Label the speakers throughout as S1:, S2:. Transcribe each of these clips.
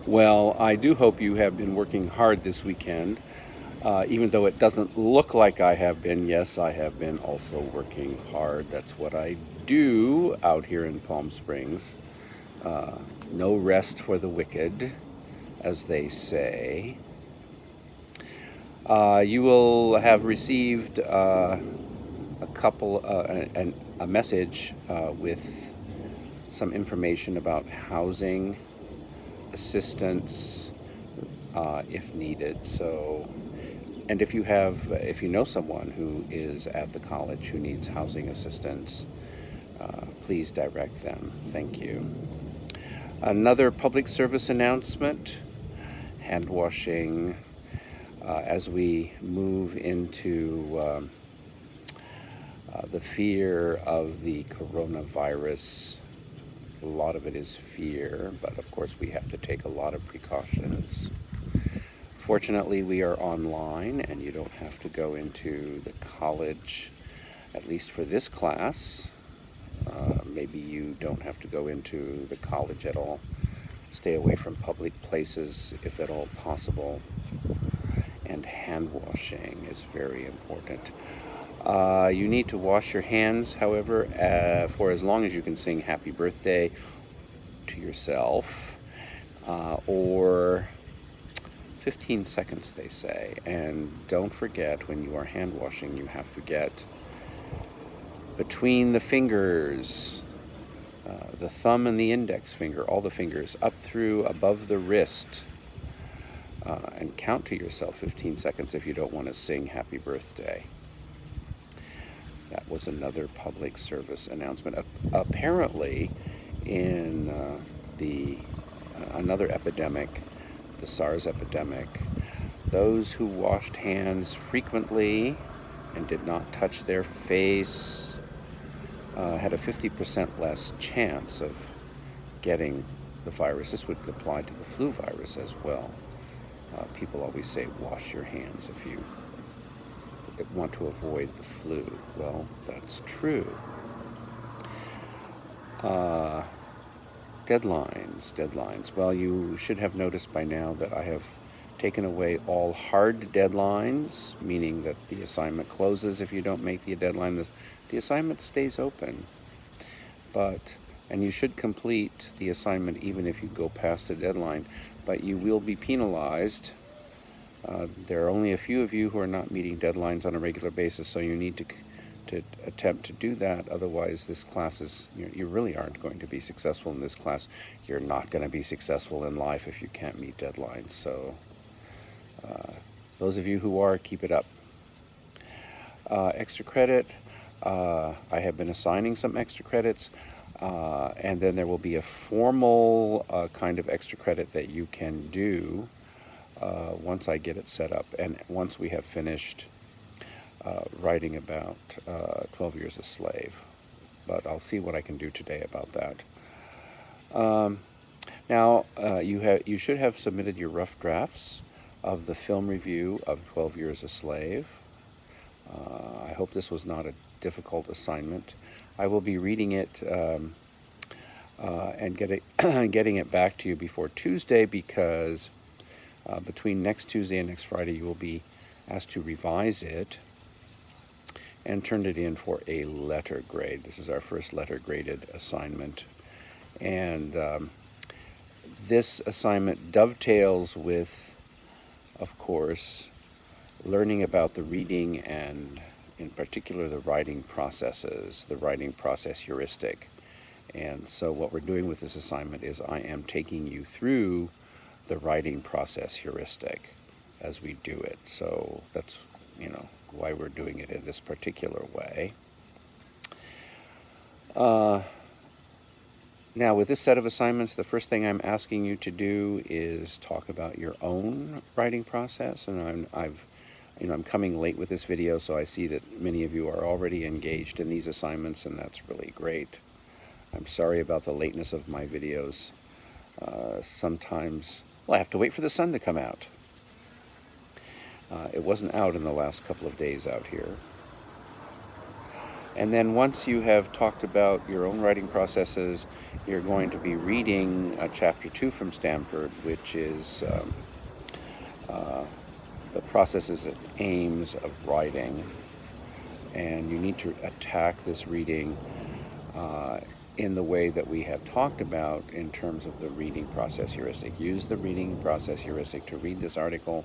S1: Well, I do hope you have been working hard this weekend. Even though it doesn't look like I have been, yes, I have been also working hard. That's what I do out here in Palm Springs. Uh, no rest for the wicked, as they say. You will have received a couple, a message with some information about housing assistance if needed. So, and if you know someone who is at the college who needs housing assistance, please direct them. Thank you. Another public service announcement: hand washing as we move into the fear of the coronavirus. A lot of it is fear, but of course we have to take a lot of precautions. Fortunately, we are online and you don't have to go into the college, at least for this class. Maybe you don't have to go into the college at all. Stay away from public places if at all possible. And hand washing is very important. You need to wash your hands, however, for as long as you can sing happy birthday to yourself, or 15 seconds, they say. And don't forget, when you are hand washing, you have to get between the fingers, the thumb and the index finger, all the fingers, up through above the wrist, and count to yourself 15 seconds if you don't want to sing happy birthday. That was another public service announcement. Apparently, in another epidemic, the SARS epidemic, those who washed hands frequently and did not touch their face had a 50% less chance of getting the virus. This would apply to the flu virus as well. People always say, wash your hands if you want to avoid the flu. Well, that's true. Deadlines. Well, you should have noticed by now that I have taken away all hard deadlines, meaning that the assignment closes if you don't make the deadline. The assignment stays open, and you should complete the assignment even if you go past the deadline, but you will be penalized. There are only a few of you who are not meeting deadlines on a regular basis, so you need to attempt to do that. Otherwise, this class you really aren't going to be successful in this class. You're not going to be successful in life if you can't meet deadlines. So those of you who are, keep it up. Extra credit. I have been assigning some extra credits, and then there will be a formal kind of extra credit that you can do once I get it set up, and once we have finished writing about 12 Years a Slave. But I'll see what I can do today about that. Now, you should have submitted your rough drafts of the film review of 12 Years a Slave. I hope this was not a difficult assignment. I will be reading it and getting it back to you before Tuesday, because between next Tuesday and next Friday you will be asked to revise it and turn it in for a letter grade. This is our first letter graded assignment, and this assignment dovetails with, of course, learning about the reading and in particular the writing processes, the writing process heuristic. And so what we're doing with this assignment is I am taking you through the writing process heuristic as we do it. So that's, why we're doing it in this particular way. Now, with this set of assignments, the first thing I'm asking you to do is talk about your own writing process. And I'm coming late with this video, so I see that many of you are already engaged in these assignments, and that's really great. I'm sorry about the lateness of my videos. Sometimes, I have to wait for the sun to come out. It wasn't out in the last couple of days out here. And then once you have talked about your own writing processes, you're going to be reading chapter 2 from Stanford, which is uh, the processes and aims of writing. And you need to attack this reading in the way that we have talked about in terms of the reading process heuristic. Use the reading process heuristic to read this article,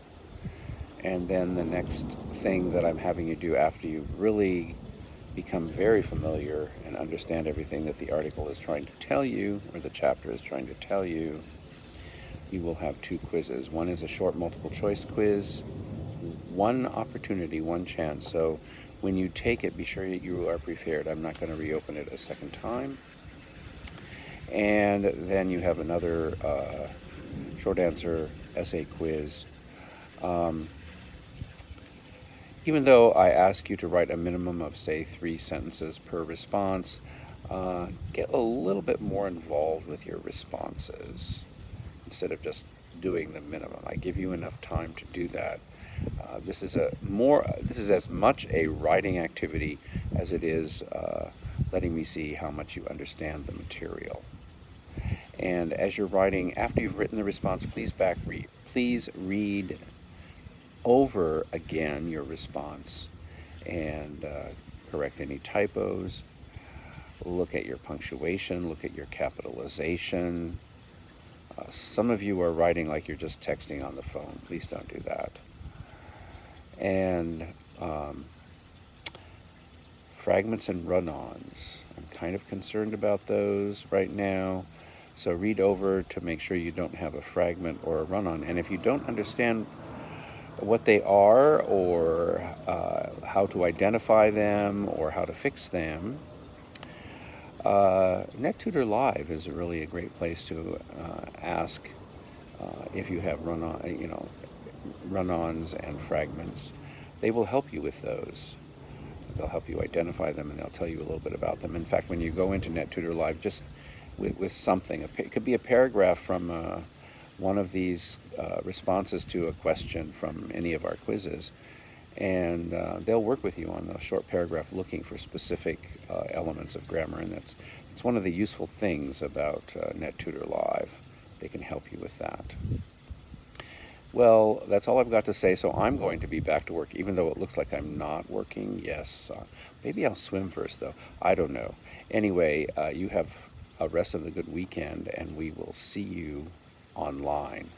S1: and then the next thing that I'm having you do after you really become very familiar and understand everything that the article is trying to tell you, or the chapter is trying to tell you, you will have 2 quizzes. One is a short multiple choice quiz, one opportunity, one chance. So when you take it, be sure that you are prepared. I'm not going to reopen it a second time. And then you have another short answer essay quiz. Even though I ask you to write a minimum of, say, 3 sentences per response, get a little bit more involved with your responses instead of just doing the minimum. I give you enough time to do that. This is as much a writing activity as it is letting me see how much you understand the material. And as you're writing, after you've written the response, please read over again your response and correct any typos. Look at your punctuation, look at your capitalization. Some of you are writing like you're just texting on the phone. Please don't do that. And fragments and run-ons. I'm kind of concerned about those right now. So read over to make sure you don't have a fragment or a run-on. And if you don't understand what they are, or how to identify them, or how to fix them, NetTutor Live is really a great place to ask if you have run-ons and fragments. They will help you with those. They'll help you identify them, and they'll tell you a little bit about them. In fact, when you go into NetTutor Live, just with something, it could be a paragraph from one of these responses to a question from any of our quizzes, and they'll work with you on the short paragraph looking for specific elements of grammar, and it's one of the useful things about NetTutor Live. They can help you with that. Well, that's all I've got to say, so I'm going to be back to work, even though it looks like I'm not working. Yes, maybe I'll swim first, though. I don't know. Anyway, you have a rest of the good weekend, and we will see you online.